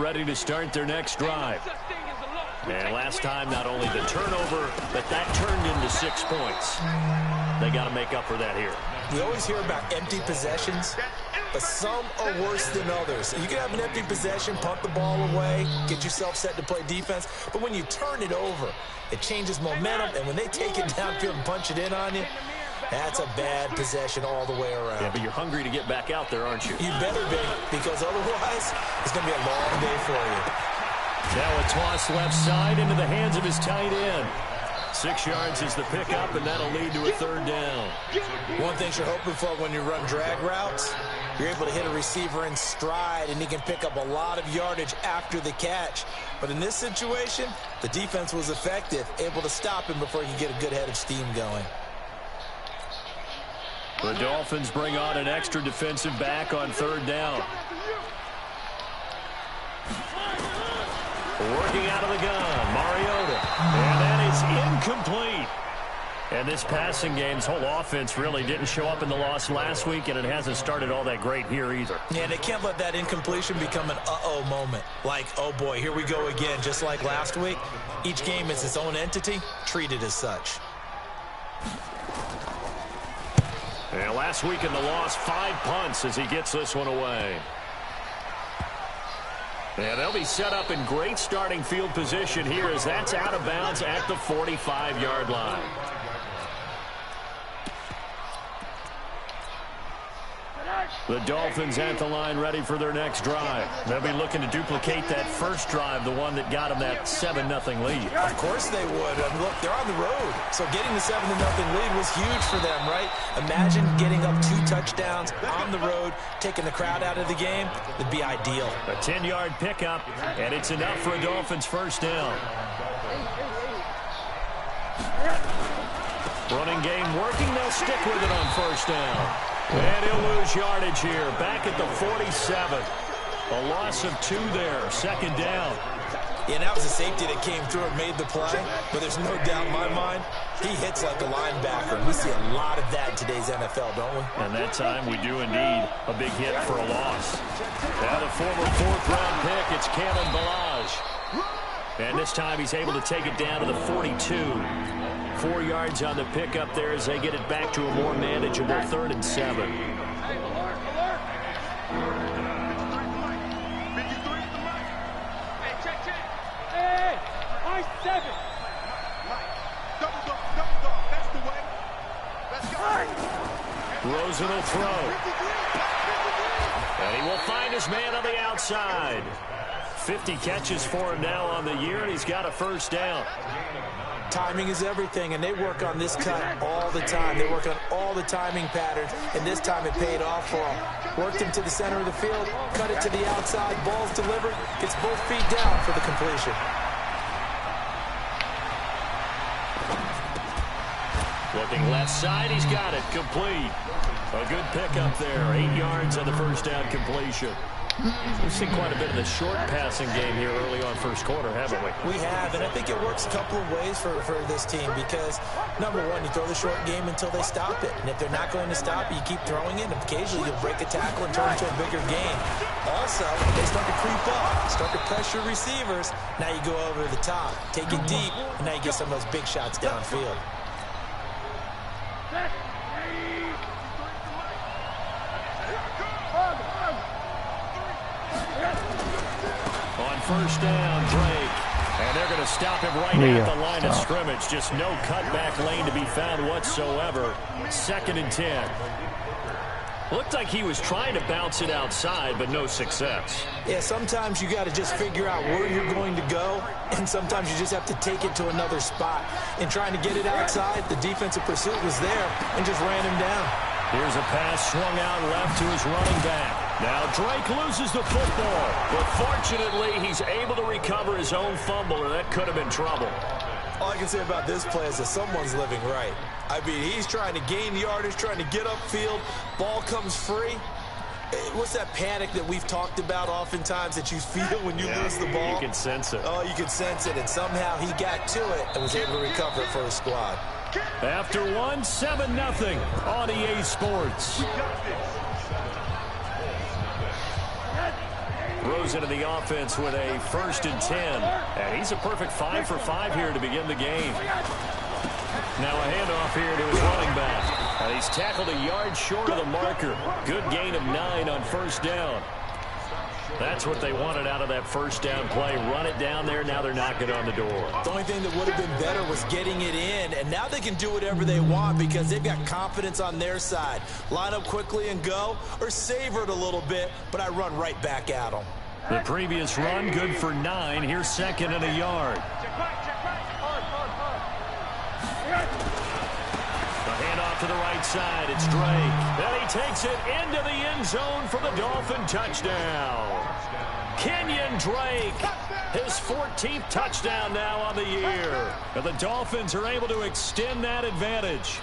ready to start their next drive. And last time, not only the turnover, but that turned into 6 points. They got to make up for that here. We always hear about empty possessions, but some are worse than others. You can have an empty possession, punt the ball away, get yourself set to play defense, but when you turn it over, it changes momentum, and when they take it downfield and punch it in on you, that's a bad possession all the way around. Yeah, but you're hungry to get back out there, aren't you? You better be, because otherwise, it's going to be a long day for you. Now a toss left side into the hands of his tight end. 6 yards is the pickup, and that'll lead to a 3rd down. One thing you're hoping for when you run drag routes, you're able to hit a receiver in stride, and he can pick up a lot of yardage after the catch. But in this situation, the defense was effective, able to stop him before he could get a good head of steam going. The Dolphins bring on an extra defensive back on 3rd down. Working out of the gun, Mariota. And that is incomplete. And this passing game's whole offense really didn't show up in the loss last week, and it hasn't started all that great here either. Yeah, they can't let that incompletion become an uh-oh moment. Like, oh boy, here we go again, just like last week. Each game is its own entity, treated as such. And last week in the loss, 5 punts as he gets this one away. And they'll be set up in great starting field position here as that's out of bounds at the 45-yard line. The Dolphins at the line ready for their next drive. They'll be looking to duplicate that first drive, the one that got them that 7-0 lead. Of course they would. And look, they're on the road. So getting the 7-0 lead was huge for them, right? Imagine getting up 2 touchdowns on the road, taking the crowd out of the game. It'd be ideal. A 10-yard pickup, and it's enough for a Dolphins first down. Running game working. They'll stick with it on first down. And he'll lose yardage here. Back at the 47. A loss of 2 there. 2nd down. Yeah, that was a safety that came through and made the play. But there's no doubt in my mind, he hits like a linebacker. We see a lot of that in today's NFL, don't we? And that time we do indeed a big hit for a loss. Now the former 4th-round pick, it's Kalen Ballage. And this time he's able to take it down to the 42. 4 yards on the pickup there as they get it back to a more manageable 3rd and 7. Rosen will throw. And he will find his man on the outside. 50 catches for him now on the year, and he's got a first down. Timing is everything, and they work on this cut all the time. They work on all the timing patterns, and this time it paid off for him. Worked him to the center of the field, cut it to the outside, ball's delivered, gets both feet down for the completion. Looking left side, he's got it, complete. A good pickup there, 8 yards on the first down completion. We've seen quite a bit of the short passing game here early on first quarter, haven't we? We have, and I think it works a couple of ways for this team because, number one, you throw the short game until they stop it. And if they're not going to stop it, you keep throwing it, and occasionally you'll break a tackle and turn it into a bigger game. Also, they start to creep up, start to pressure receivers. Now you go over the top, take it deep, and now you get some of those big shots downfield. On first down, Drake. And they're going to stop him right at the line of scrimmage. Just no cutback lane to be found whatsoever. 2nd and 10. Looked like he was trying to bounce it outside, but no success. Yeah, sometimes you got to just figure out where you're going to go, and sometimes you just have to take it to another spot. In trying to get it outside, the defensive pursuit was there and just ran him down. Here's a pass swung out left to his running back. Now Drake loses the football, but fortunately he's able to recover his own fumble, or that could have been trouble. All I can say about this play is that someone's living right. I mean, he's trying to gain yardage, trying to get upfield. Ball comes free. What's that panic that we've talked about oftentimes that you feel when you lose the ball? You can sense it. Oh, you can sense it, and somehow he got to it and was able to recover it for his squad. After one, 7-0 on EA Sports. goes into the offense with a 1st and 10. And he's a perfect 5 for 5 here to begin the game. Now a handoff here to his running back. And he's tackled a yard short of the marker. Good gain of 9 on 1st down. That's what they wanted out of that 1st down play. Run it down there. Now they're knocking on the door. The only thing that would have been better was getting it in. And now they can do whatever they want because they've got confidence on their side. Line up quickly and go, or savor it a little bit, but I run right back at them. The previous run, good for 9. Here's 2nd and a yard. The handoff to the right side. It's Drake. And he takes it into the end zone for the Dolphin touchdown. Kenyon Drake, his 14th touchdown now on the year. And the Dolphins are able to extend that advantage.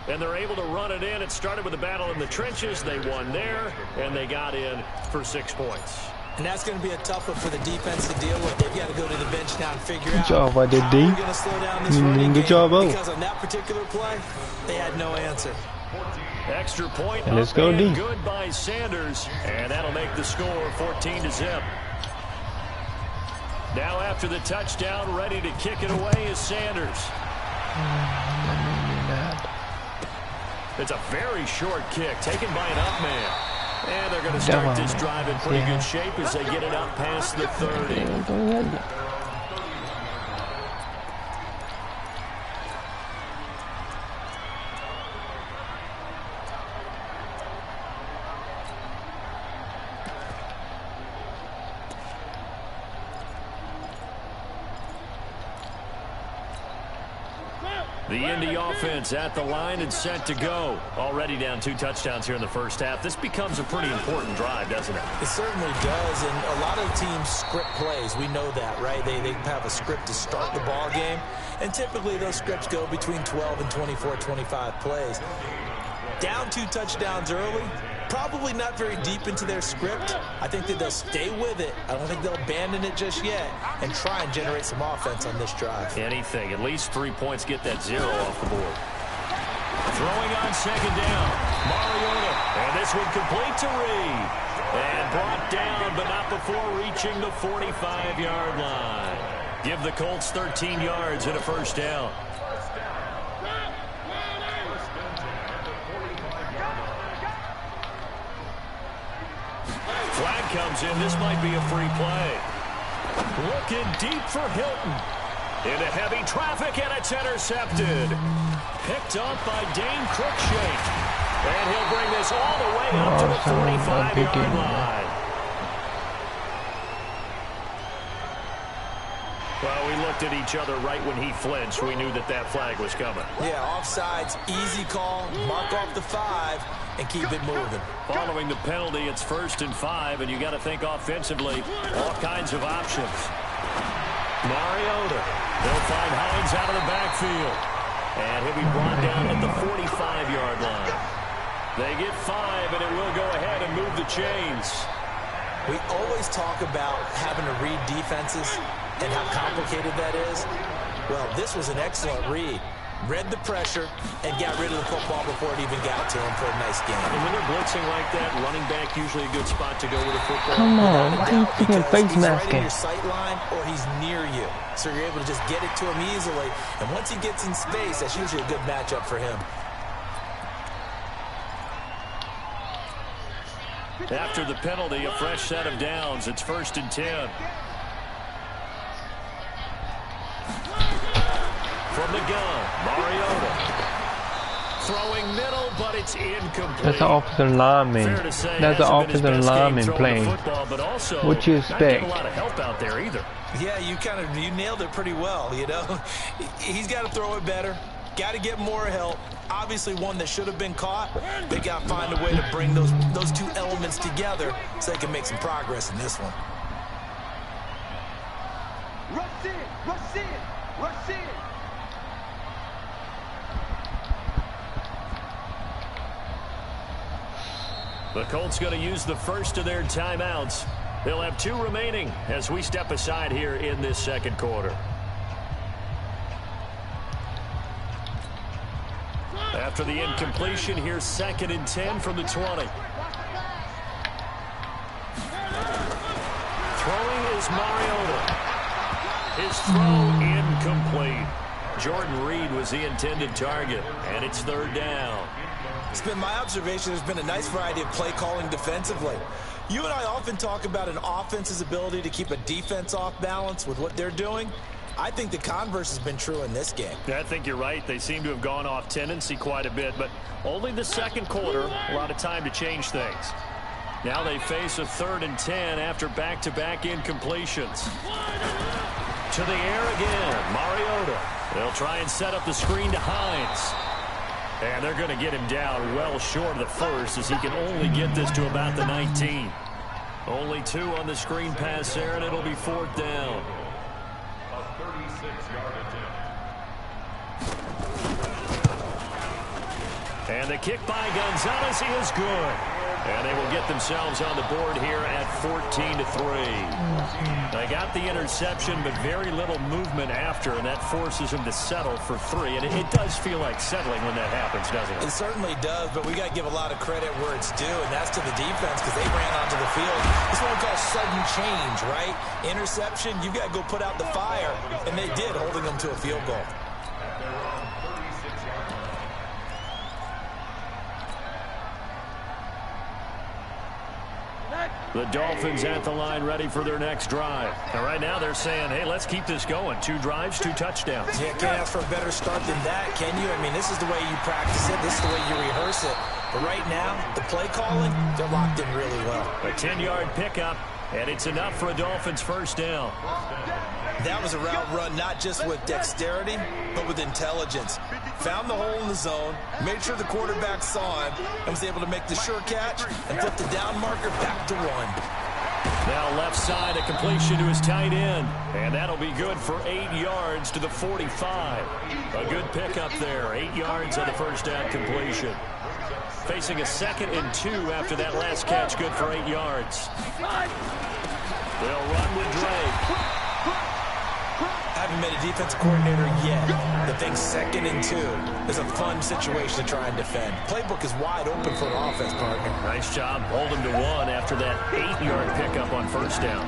And they're able to run it in. It started with a battle in the trenches. They won there, and they got in for 6 points. And that's going to be a tough one for the defense to deal with. They've got to go to the bench now and figure out how they're going to slow down this running game. Because on that particular play, they had no answer. Extra point. Let's go D. Good by Sanders, and that'll make the score 14-0. Now after the touchdown, ready to kick it away is Sanders. It's a very short kick taken by an up man. And they're going to start this drive in pretty good shape as they get it up past the 30. The Indy offense at the line and set to go. Already down 2 touchdowns here in the first half. This becomes a pretty important drive, doesn't it? It certainly does, and a lot of teams script plays. We know that, right? They have a script to start the ball game, and typically those scripts go between 12 and 24, 25 plays. Down 2 touchdowns early, probably not very deep into their script. I think that they'll stay with it. I don't think they'll abandon it just yet and try and generate some offense on this drive. Anything. At least 3 points. Get that 0 off the board. Throwing on 2nd down. Mariota. And this one complete to Reed. And brought down, but not before reaching the 45-yard line. Give the Colts 13 yards and a 1st down. Flag comes in. This might be a free play. Looking deep for Hilton. Into heavy traffic, and it's intercepted. Picked up by Dane Cruikshank. And he'll bring this all the way up to the 45-yard line. Well, we looked at each other right when he flinched. We knew that that flag was coming. Yeah, offsides, easy call. Mark off the 5 and keep it moving. Following the penalty, it's 1st and 5, and you got to think offensively, all kinds of options. Mariota. They'll find Hines out of the backfield. And he'll be brought down at the 45-yard line. They get 5, and it will go ahead and move the chains. We always talk about having to read defenses and how complicated that is. Well, this was an excellent read. Read the pressure and got rid of the football before it even got to him for a nice game. And when they're blitzing like that, running back usually a good spot to go with the football. Come on, why are you freaking face masking? He's right in your sight line or he's near you. So you're able to just get it to him easily. And once he gets in space, that's usually a good matchup for him. After the penalty, a fresh set of downs. It's 1st and 10. From the gun, Mariota. Throwing middle, but it's incomplete. That's an offensive lineman. That's an offensive lineman playing. What you expect? Not a lot of help out there either. Yeah, you nailed it pretty well, you know. He's got to throw it better. Got to get more help. Obviously one that should have been caught. They got to find a way to bring those 2 elements together so they can make some progress in this one. Rush in, rush in, rush in. The Colts going to use the first of their timeouts. They'll have 2 remaining as we step aside here in this 2nd quarter. After the incompletion, here's 2nd and 10 from the 20. is Mariota. His throw incomplete. Jordan Reed was the intended target, and it's third down. It's been my observation there's been a nice variety of play calling defensively. You and I often talk about an offense's ability to keep a defense off balance with what they're doing. I think the converse has been true in this game. Yeah, I think you're right. They seem to have gone off tendency quite a bit, but only the second quarter, a lot of time to change things. Now they face a 3rd and 10 after back-to-back incompletions. To the air again, Mariota. They'll try and set up the screen to Hines. And they're going to get him down well short of the first as he can only get this to about the 19. Only 2 on the screen pass there, and it'll be 4th down. And the kick by Gonzalez is good. And they will get themselves on the board here at 14-3. They got the interception, but very little movement after, and that forces them to settle for 3. And it does feel like settling when that happens, doesn't it? It certainly does, but we got to give a lot of credit where it's due, and that's to the defense because they ran onto the field. This is what we call sudden change, right? Interception, you've got to go put out the fire, and they did, holding them to a field goal. The Dolphins at the line ready for their next drive. And right now they're saying, hey, let's keep this going. 2 drives, 2 touchdowns. Yeah, can't ask for a better start than that, can you? I mean, this is the way you practice it. This is the way you rehearse it. But right now, the play calling, they're locked in really well. A 10-yard pickup, and it's enough for a Dolphins first down. That was a route run not just with dexterity, but with intelligence. Found the hole in the zone, made sure the quarterback saw him, and was able to make the sure catch and flip the down marker back to 1. Now left side, a completion to his tight end. And that'll be good for 8 yards to the 45. A good pickup there. 8 yards on the first down completion. Facing a 2nd and 2 after that last catch, good for 8 yards. They'll run with Drake. Haven't been a defensive coordinator yet. The thing's 2nd and 2 is a fun situation to try and defend. Playbook is wide open for an offense, partner. Nice job. Hold him to 1 after that 8-yard pickup on first down.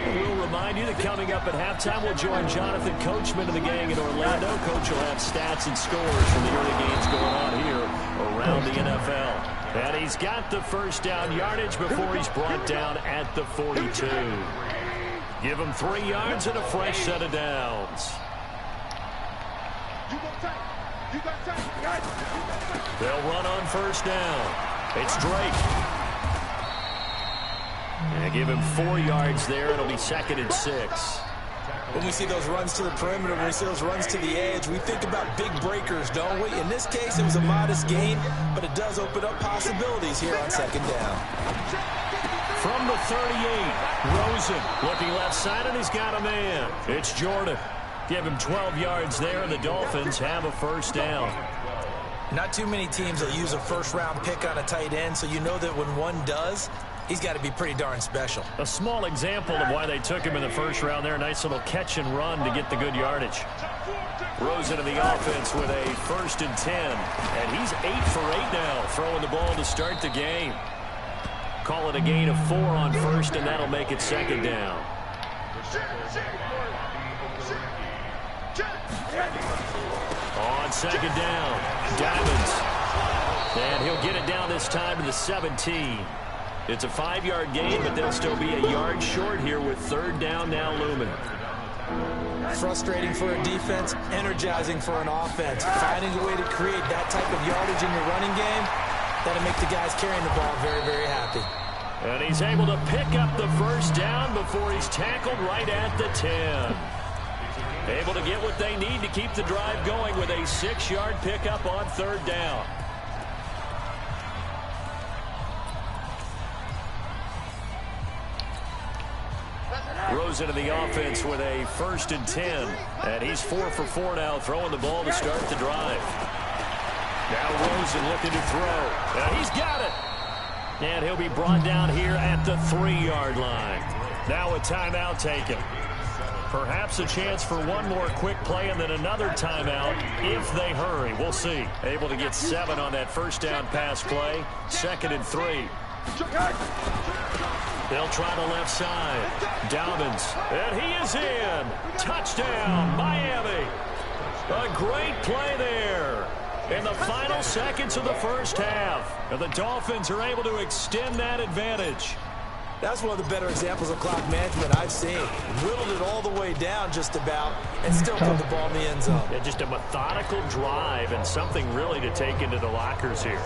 And we'll remind you that coming up at halftime, we'll join Jonathan Coachman and the gang in Orlando. Coach will have stats and scores from the early games going on here around the NFL. And he's got the first down yardage before he's brought down at the 42. Give him 3 yards and a fresh set of downs. They'll run on first down. It's Drake. And give him 4 yards there. It'll be 2nd and 6. When we see those runs to the perimeter, when we see those runs to the edge, we think about big breakers, don't we? In this case, it was a modest gain, but it does open up possibilities here on 2nd down. From the 38, Rosen looking left side, and he's got a man. It's Jordan. Give him 12 yards there, and the Dolphins have a first down. Not too many teams will use a first-round pick on a tight end, so you know that when one does, he's got to be pretty darn special. A small example of why they took him in the first round there. Nice little catch and run to get the good yardage. Rosen in the offense with a 1st and 10, and he's 8 for 8 now, throwing the ball to start the game. Call it a gain of 4 on first, and that'll make it 2nd down. On 2nd down, Diamonds. And he'll get it down this time to the 17. It's a 5-yard gain, but they'll still be a yard short here with 3rd down now looming. Frustrating for a defense, energizing for an offense. Finding a way to create that type of yardage in your running game, that'll make the guys carrying the ball very, very happy. And he's able to pick up the first down before he's tackled right at the 10. Able to get what they need to keep the drive going with a 6-yard pickup on 3rd down. Rosen in the offense with a 1st and 10. And he's 4 for 4 now, throwing the ball to start the drive. Now Rosen looking to throw. And he's got it. And he'll be brought down here at the 3-yard line. Now a timeout taken. Perhaps a chance for one more quick play and then another timeout if they hurry. We'll see. Able to get 7 on that first down pass play. 2nd and 3. They'll try the left side. Dobbins, and he is in. Touchdown, Miami. A great play there in the final seconds of the first half. And the Dolphins are able to extend that advantage. That's one of the better examples of clock management I've seen. Whittled it all the way down just about and still put the ball in the end zone. Yeah, just a methodical drive and something really to take into the lockers here.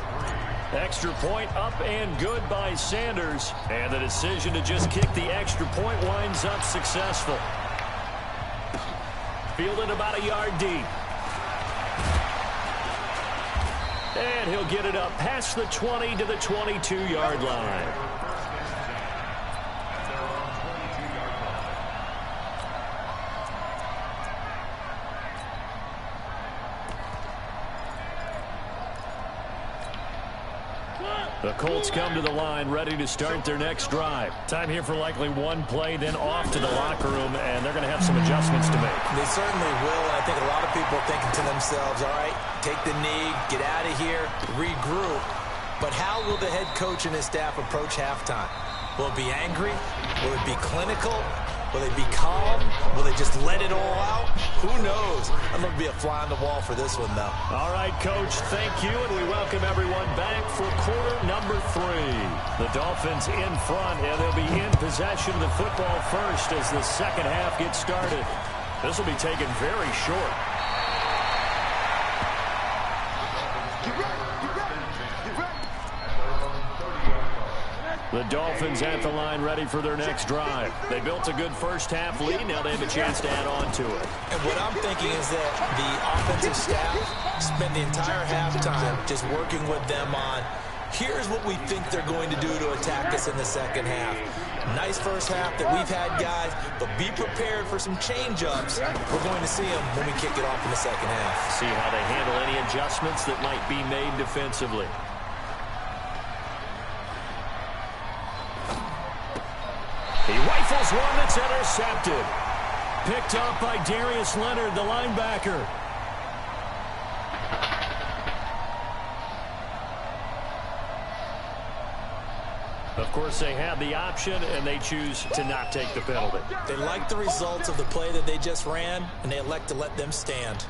Extra point up and good by Sanders. And the decision to just kick the extra point winds up successful. Fielded about a yard deep. And he'll get it up past the 20 to the 22-yard line. The Colts come to the line, ready to start their next drive. Time here for likely one play, then off to the locker room, and they're going to have some adjustments to make. They certainly will. I think a lot of people are thinking to themselves, all right, take the knee, get out of here, regroup. But how will the head coach and his staff approach halftime? Will it be angry? Will it be clinical? Will they be calm? Will they just let it all out? Who knows? I'm going to be a fly on the wall for this one, though. All right, Coach, thank you, and we welcome everyone back for quarter number 3. The Dolphins in front, and they'll be in possession of the football first as the second half gets started. This will be taken very short. The Dolphins at the line ready for their next drive. They built a good first half lead. Now they have a chance to add on to it. And what I'm thinking is that the offensive staff spent the entire halftime just working with them on, here's what we think they're going to do to attack us in the second half. Nice first half that we've had, guys, but be prepared for some change-ups. We're going to see them when we kick it off in the second half. See how they handle any adjustments that might be made defensively. He rifles one that's intercepted. Picked up by Darius Leonard, the linebacker. Of course, they have the option, and they choose to not take the penalty. They like the results of the play that they just ran, and they elect to let them stand.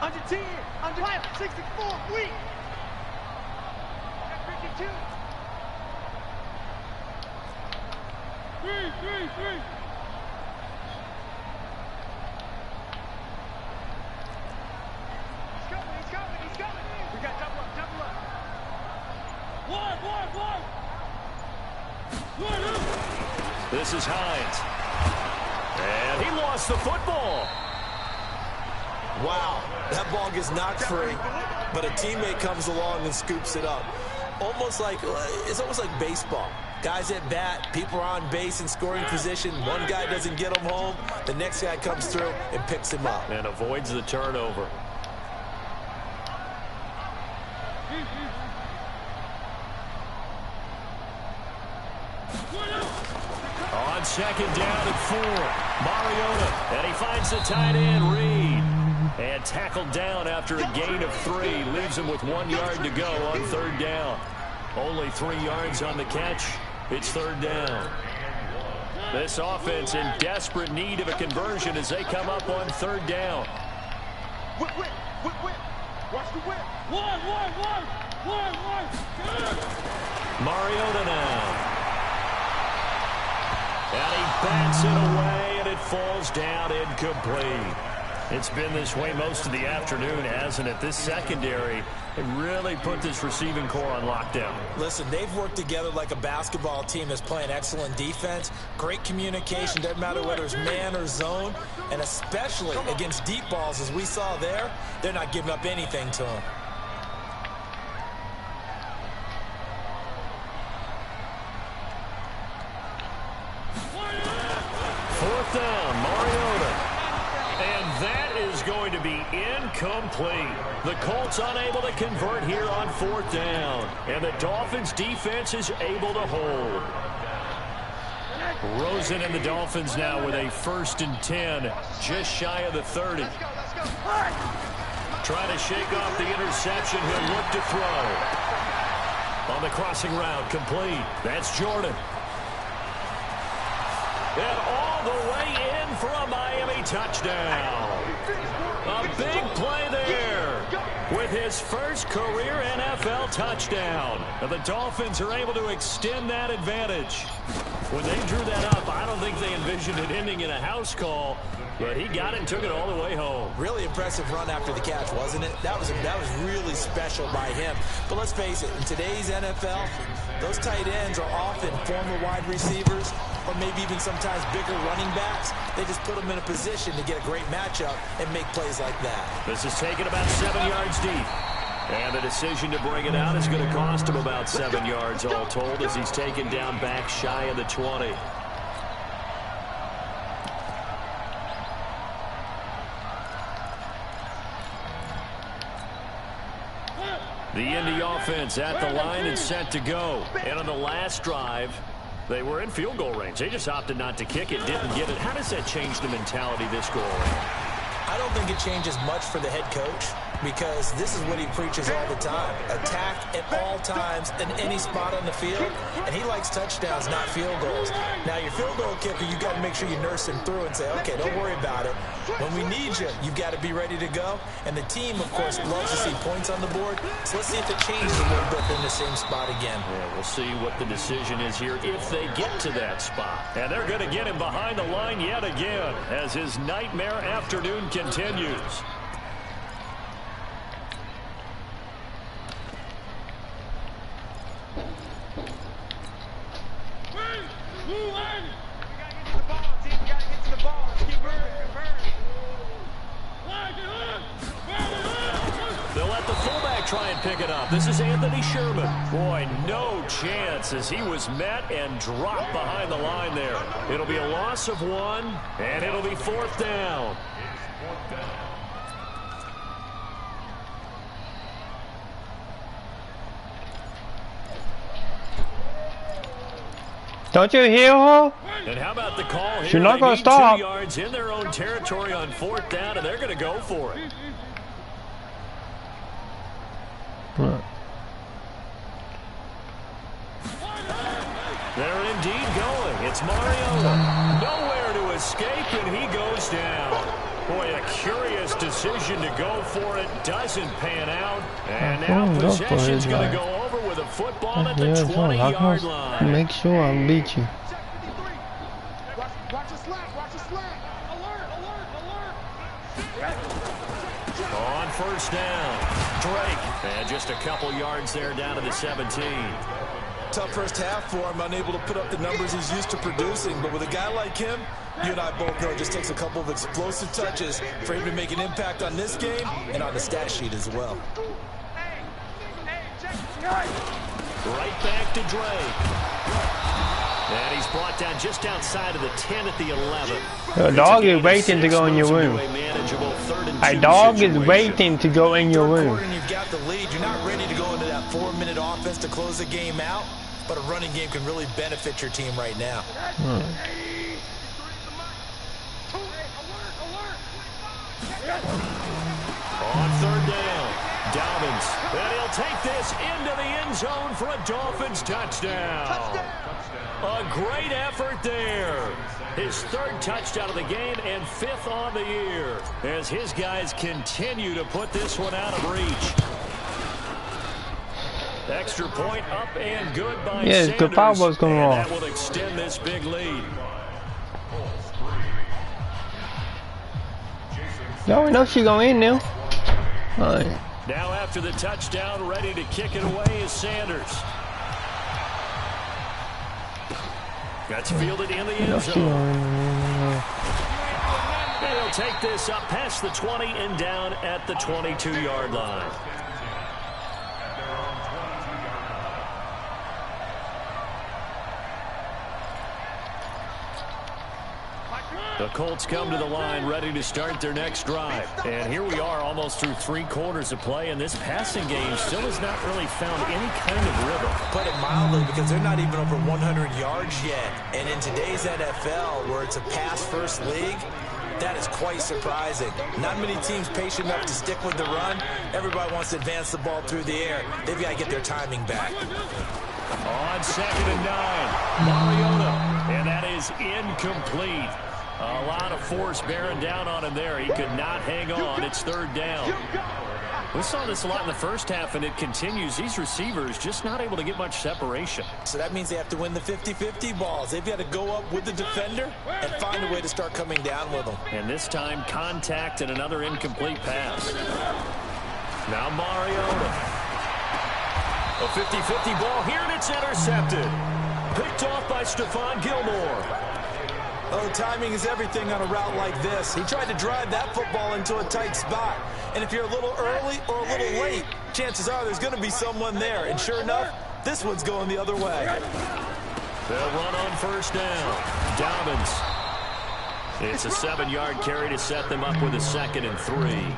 Under 10, under 64, weak. 52. 3. He's coming. We got double up. One. This is Hines. And he lost the football. Wow, that ball gets knocked free, but a teammate comes along and scoops it up. It's almost like baseball. Guys at bat, people are on base in scoring position. One guy doesn't get him home. The next guy comes through and picks him up. And avoids the turnover. On second down and 4, Mariota, and he finds the tight end, Reed. And tackled down after a gain of 3. Leaves him with 1 yard to go on third down. Only 3 yards on the catch. It's third down. This offense in desperate need of a conversion as they come up on third down. Whip. Watch the whip. One. Mariota now. And he bats it away, and it falls down incomplete. It's been this way most of the afternoon, hasn't it? This secondary, it really put this receiving core on lockdown. Listen, they've worked together like a basketball team that's playing excellent defense. Great communication, doesn't matter whether it's man or zone. And especially against deep balls, as we saw there, they're not giving up anything to them. Fourth down, Mariota. And that is going to be incomplete. The Colts unable to convert here on fourth down. And the Dolphins defense is able to hold. Rosen and the Dolphins now with a 1st and 10, just shy of the 30. Trying to shake off the interception. He'll look to throw. On the crossing route, complete. That's Jordan. And all the way in for a Miami touchdown. A big play there with his first career NFL touchdown. And the Dolphins are able to extend that advantage. When they drew that up, I don't think they envisioned it ending in a house call, but he got it and took it all the way home. Really impressive run after the catch, wasn't it? That was really special by him. But let's face it, in today's NFL, those tight ends are often former wide receivers or maybe even sometimes bigger running backs. They just put them in a position to get a great matchup and make plays like that. This is taken about 7 yards deep. And the decision to bring it out is going to cost him about 7 yards all told as he's taken down back shy of the 20. The Indy offense at the line and set to go. And on the last drive, they were in field goal range. They just opted not to kick it, didn't get it. How does that change the mentality this goal around? I don't think it changes much for the head coach because this is what he preaches all the time. Attack at all times in any spot on the field, and he likes touchdowns, not field goals. Now, your field goal kicker, you got to make sure you nurse him through and say, okay, don't worry about it. When we need you, you've got to be ready to go. And the team, of course, loves to see points on the board. So let's see if it changes a little bit in the same spot again. Yeah, we'll see what the decision is here if they get to that spot. And they're going to get him behind the line yet again as his nightmare afternoon continues. They'll let the fullback try and pick it up. This is Anthony Sherman. Boy, no chance as he was met and dropped behind the line there. It'll be a loss of 1, and it'll be 4th down. Don't you hear her? And how about the call here? She's not going to stop. stop. 2 yards in their own territory on 4th down, and they're going to go for it. They're indeed going. It's Mariota. Nowhere to escape, and he goes down. Boy, a curious decision to go for it. Doesn't pan out. And now possession's going to go over with a football at the 20-yard line. Make sure I beat you. Watch the slant. Watch the slant. Alert, alert, alert. On 1st down, Drake. And just a couple yards there down to the 17. Tough first half for him, unable to put up the numbers he's used to producing. But with a guy like him, you and I both know it just takes a couple of explosive touches for him to make an impact on this game and on the stat sheet as well. Right back to Drake. And he's brought down just outside of the 10 at the 11. The dog is waiting to go in your room. A dog is waiting to go in your room. You've got the lead. You're not ready to go into that 4-minute offense to close the game out, but a running game can really benefit your team right now. On 3rd down, Dobbins. And he'll take this into the end zone for a Dolphins touchdown. A great effort there. His 3rd touchdown of the game and 5th on the year as his guys continue to put this one out of reach. Extra point up and good by Sanders. The foul was going off. That will extend this big lead. No, we know she's going in now. Right. Now after the touchdown, ready to kick it away is Sanders. That's fielded in the end zone. And he'll take this up past the 20 and down at the 22-yard line. The Colts come to the line ready to start their next drive. And here we are almost through 3 quarters of play, and this passing game still has not really found any kind of rhythm. Put it mildly, because they're not even over 100 yards yet. And in today's NFL, where it's a pass-first league, that is quite surprising. Not many teams patient enough to stick with the run. Everybody wants to advance the ball through the air. They've got to get their timing back. On 2nd and 9, Mariota. And that is incomplete. A lot of force bearing down on him there. He could not hang on. It's 3rd down. We saw this a lot in the first half, and it continues. These receivers just not able to get much separation. So that means they have to win the 50-50 balls. They've got to go up with the defender and find a way to start coming down with them. And this time, contact and another incomplete pass. Now Mariota. A 50-50 ball here, and it's intercepted. Picked off by Stephon Gilmore. Oh, timing is everything on a route like this. He tried to drive that football into a tight spot. And if you're a little early or a little late, chances are there's going to be someone there. And sure enough, this one's going the other way. They'll run on 1st down. Dobbins. It's a 7-yard carry to set them up with a 2nd and 3.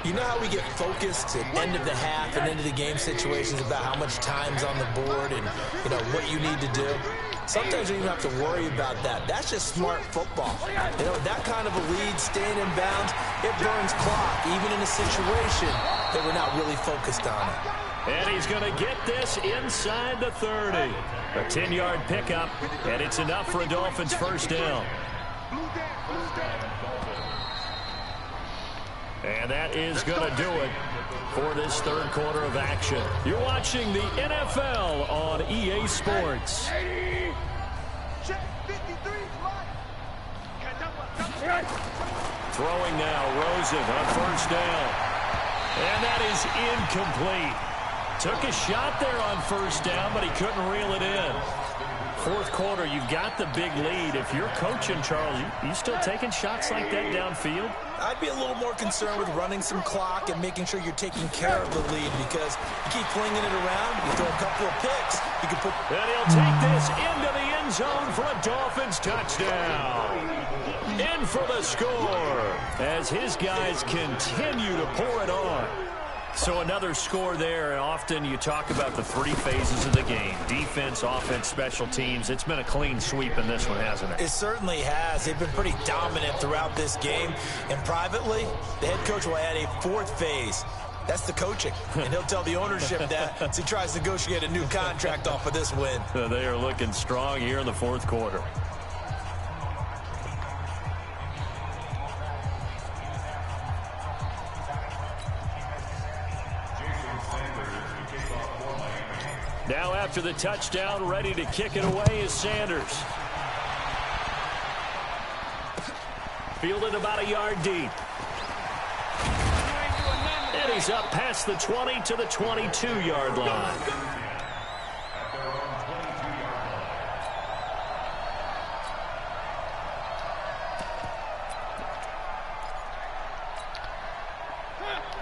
You know how we get focused at end of the half and end of the game situations about how much time's on the board and, you know, what you need to do? Sometimes you don't even have to worry about that. That's just smart football. You know, that kind of a lead, staying in bounds, it burns clock, even in a situation that we're not really focused on it. And he's going to get this inside the 30. A 10-yard pickup, and it's enough for a Dolphins 1st down. And that is going to do it for this 3rd quarter of action. You're watching the NFL on EA Sports. Throwing now, Rosen on 1st down. And that is incomplete. Took a shot there on 1st down, but he couldn't reel it in. 4th quarter, you've got the big lead. If you're coaching, Charles, you still taking shots like that downfield? I'd be a little more concerned with running some clock and making sure you're taking care of the lead, because you keep flinging it around, you throw a couple of picks, you can put... And he'll take this into the end zone for a Dolphins touchdown. In for the score as his guys continue to pour it on. So another score there, and often you talk about the 3 phases of the game. Defense, offense, special teams. It's been a clean sweep in this one, hasn't it? It certainly has. They've been pretty dominant throughout this game. And privately, the head coach will add a 4th phase. That's the coaching. And he'll tell the ownership that as he tries to negotiate a new contract off of this win. They are looking strong here in the 4th quarter. Now after the touchdown, ready to kick it away is Sanders. Fielded about a yard deep. And he's up past the 20 to the 22-yard line.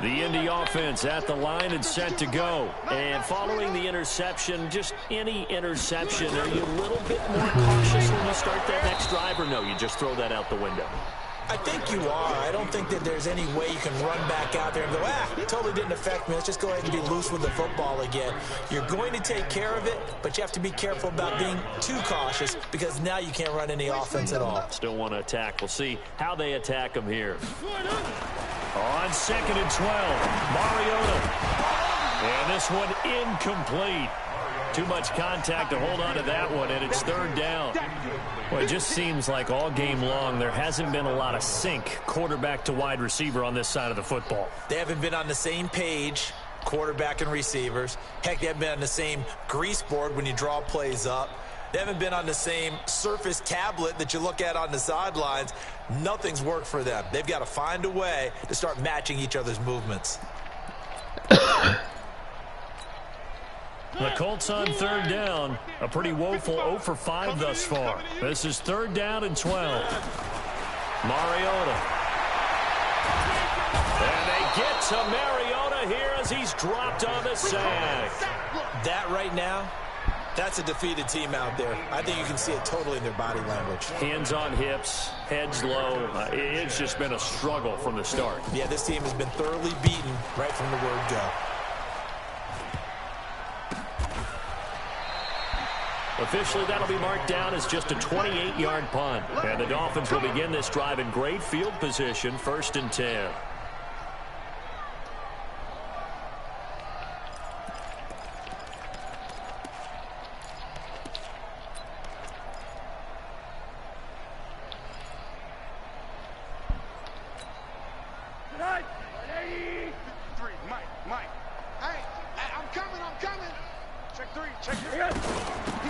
The Indy offense at the line and set to go. And following the interception, just any interception, are you a little bit more cautious when you start that next drive, or no, you just throw that out the window? I think you are. I don't think that there's any way you can run back out there and go, it totally didn't affect me. Let's just go ahead and be loose with the football again. You're going to take care of it, but you have to be careful about being too cautious, because now you can't run any offense at all. Still want to attack. We'll see how they attack them here. On 2nd and 12, Mariota. And this one incomplete. Too much contact to hold on to that one, and it's 3rd down. Well, it just seems like all game long there hasn't been a lot of sync quarterback to wide receiver on this side of the football. They haven't been on the same page, quarterback and receivers. Heck, they haven't been on the same grease board when you draw plays up. They haven't been on the same Surface tablet that you look at on the sidelines. Nothing's worked for them. They've got to find a way to start matching each other's movements. The Colts on 3rd down. A pretty woeful 0 for 5 thus far. This is 3rd down and 12. Mariota. And they get to Mariota here as he's dropped on the sack. That right now That's a defeated team out there. I think you can see it totally in their body language. Hands on hips, heads low. It's just been a struggle from the start. Yeah, this team has been thoroughly beaten right from the word go. Officially, that'll be marked down as just a 28-yard punt. And the Dolphins will begin this drive in great field position, 1st and 10.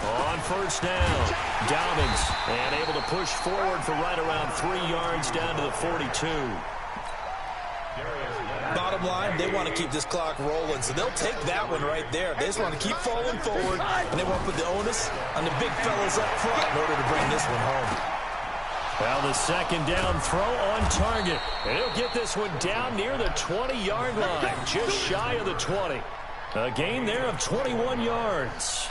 On 1st down, Dolphins, and able to push forward for right around 3 yards down to the 42. Bottom line, they want to keep this clock rolling, so they'll take that one right there. They just want to keep falling forward, and they want to put the onus on the big fellas up front in order to bring this one home. Well, the 2nd down throw on target. And he'll get this one down near the 20-yard line, just shy of the 20. A gain there of 21 yards.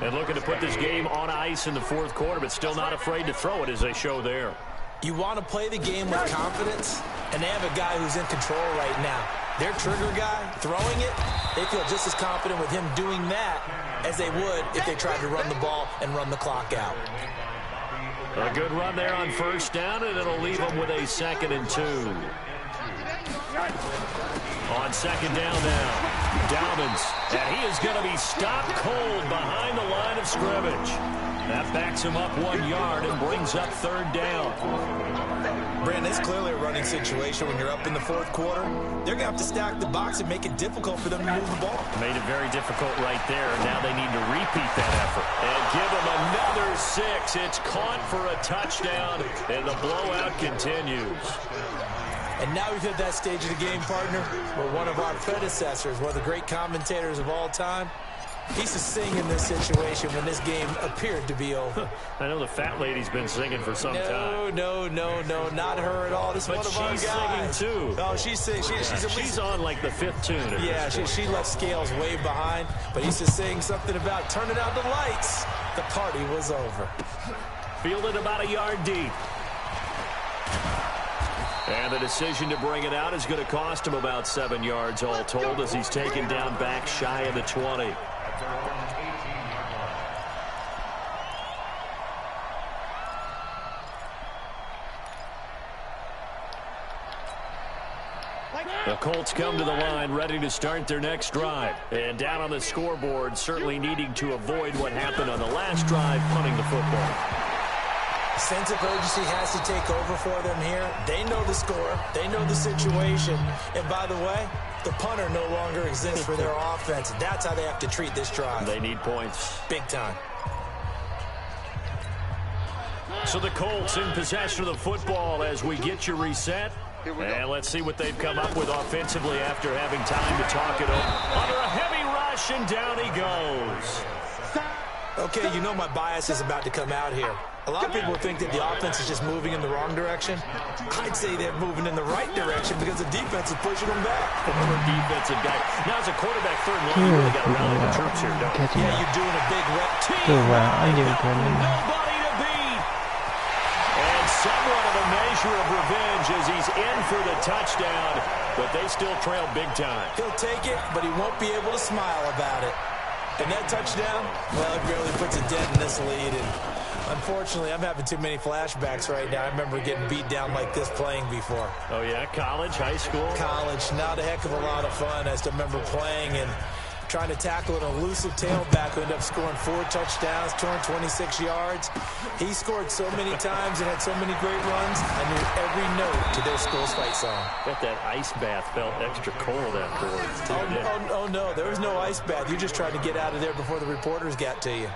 And looking to put this game on ice in the 4th quarter, but still not afraid to throw it as they show there. You want to play the game with confidence, and they have a guy who's in control right now. Their trigger guy, throwing it, they feel just as confident with him doing that as they would if they tried to run the ball and run the clock out. A good run there on 1st down, and it'll leave them with a 2nd and 2. On 2nd down now, Dolphins, and he is going to be stopped cold behind the line of scrimmage. That backs him up 1 yard and brings up 3rd down. Brandon, it's clearly a running situation when you're up in the 4th quarter. They're going to have to stack the box and make it difficult for them to move the ball. Made it very difficult right there. Now they need to repeat that effort. And give them another 6. It's caught for a touchdown, and the blowout continues. And now we've hit that stage of the game, partner, where one of our predecessors, one of the great commentators of all time, he's to sing in this situation when this game appeared to be over. I know the fat lady's been singing for some time. No, not her at all. This is one of our guys. But she's singing, too. Oh, she's singing. She's on, like, the 5th tune. Yeah, she left Scales way behind, but he's just saying something about turning out the lights. The party was over. Fielded about a yard deep. And the decision to bring it out is going to cost him about 7 yards all told as he's taken down back shy of the 20. The Colts come to the line ready to start their next drive. And down on the scoreboard, certainly needing to avoid what happened on the last drive, punting the football. Sense of urgency has to take over for them here. They know the score. They know the situation. And by the way, the punter no longer exists for their offense. That's how they have to treat this drive. They need points. Big time. So the Colts in possession of the football as we get you reset. And let's see what they've come up with offensively after having time to talk it over. Under a heavy rush, and down he goes. Okay, you know my bias is about to come out here. A lot of people think that the offense is just moving in the wrong direction. I'd say they're moving in the right direction because the defense is pushing them back. Former defensive guy. Now as a quarterback, third line, you really got to rally the troops here, don't you? Yeah, you're doing a big rep. Nobody to beat. And somewhat of a measure of revenge as he's in for the touchdown, but they still trail big time. He'll take it, but he won't be able to smile about it. And that touchdown, well, it barely puts a dent in this lead. And unfortunately, I'm having too many flashbacks right now. I remember getting beat down like this playing before. Oh, yeah? College, high school? College. Not a heck of a lot of fun. I still remember playing and trying to tackle an elusive tailback who ended up scoring 4 touchdowns, 226 yards. He scored so many times and had so many great runs. I knew every note to their school's fight song. Bet that ice bath felt extra cold afterwards. Oh, no. There was no ice bath. You just tried to get out of there before the reporters got to you.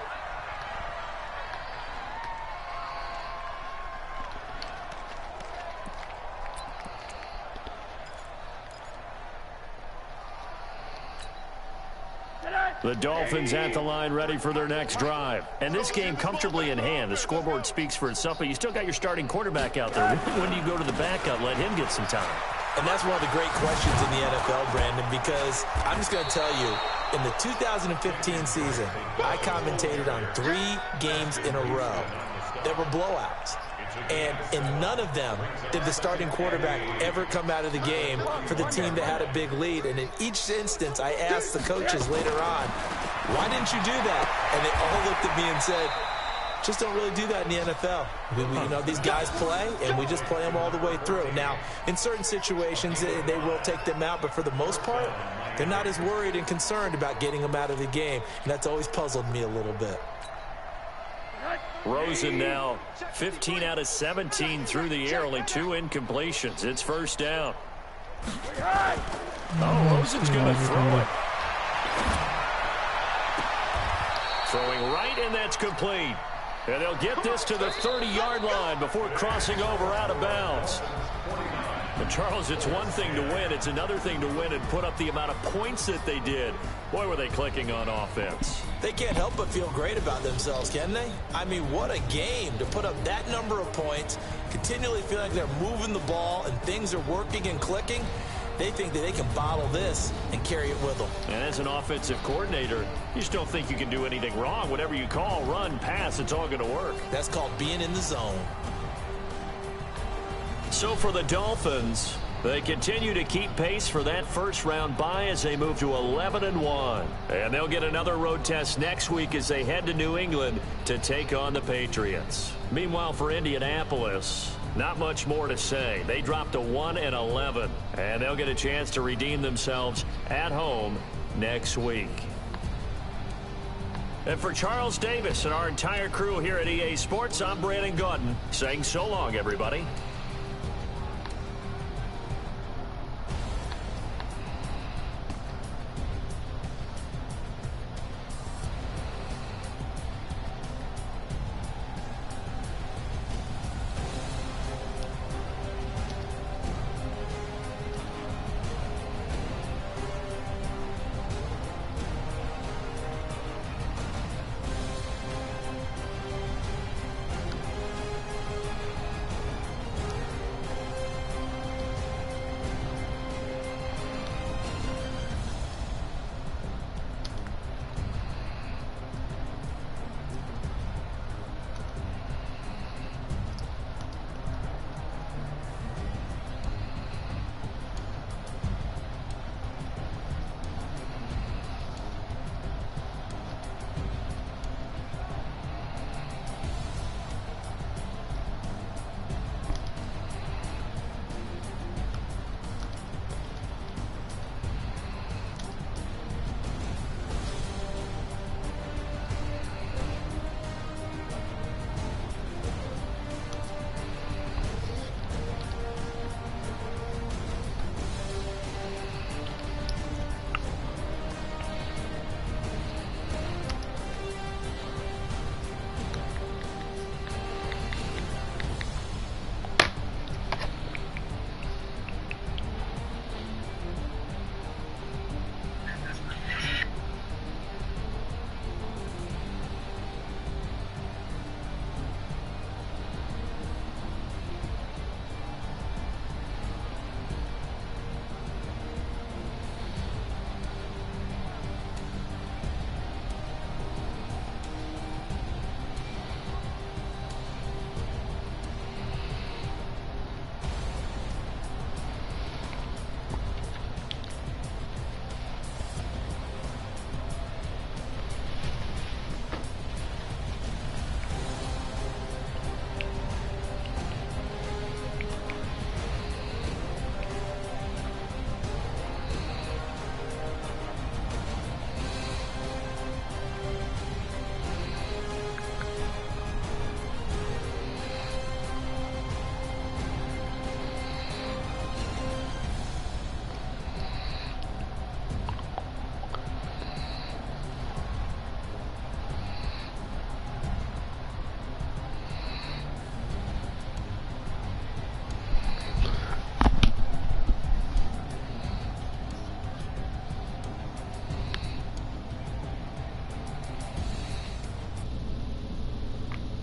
The Dolphins at the line ready for their next drive. And this game comfortably in hand. The scoreboard speaks for itself, but you still got your starting quarterback out there. When do you go to the backup? Let him get some time. And that's one of the great questions in the NFL, Brandon, because I'm just going to tell you, in the 2015 season, I commentated on 3 games in a row that were blowouts. And in none of them did the starting quarterback ever come out of the game for the team that had a big lead. And in each instance, I asked the coaches later on, why didn't you do that? And they all looked at me and said, just don't really do that in the NFL. You know, these guys play, and we just play them all the way through. Now, in certain situations, they will take them out, but for the most part, they're not as worried and concerned about getting them out of the game. And that's always puzzled me a little bit. Rosen now 15 out of 17 through the air, only 2 incompletions. It's first down. Oh, Rosen's going to throw it. Throwing right, and that's complete. And they'll get this to the 30-yard line before crossing over out of bounds. But Charles, it's one thing to win. It's another thing to win and put up the amount of points that they did. Boy, were they clicking on offense. They can't help but feel great about themselves, can they? I mean, what a game to put up that number of points, continually feel like they're moving the ball and things are working and clicking. They think that they can bottle this and carry it with them. And as an offensive coordinator, you just don't think you can do anything wrong. Whatever you call, run, pass, it's all going to work. That's called being in the zone. So for the Dolphins, they continue to keep pace for that first-round bye as they move to 11-1. And they'll get another road test next week as they head to New England to take on the Patriots. Meanwhile, for Indianapolis, not much more to say. They dropped to 1-11, and they'll get a chance to redeem themselves at home next week. And for Charles Davis and our entire crew here at EA Sports, I'm Brandon Gaudin saying so long, everybody.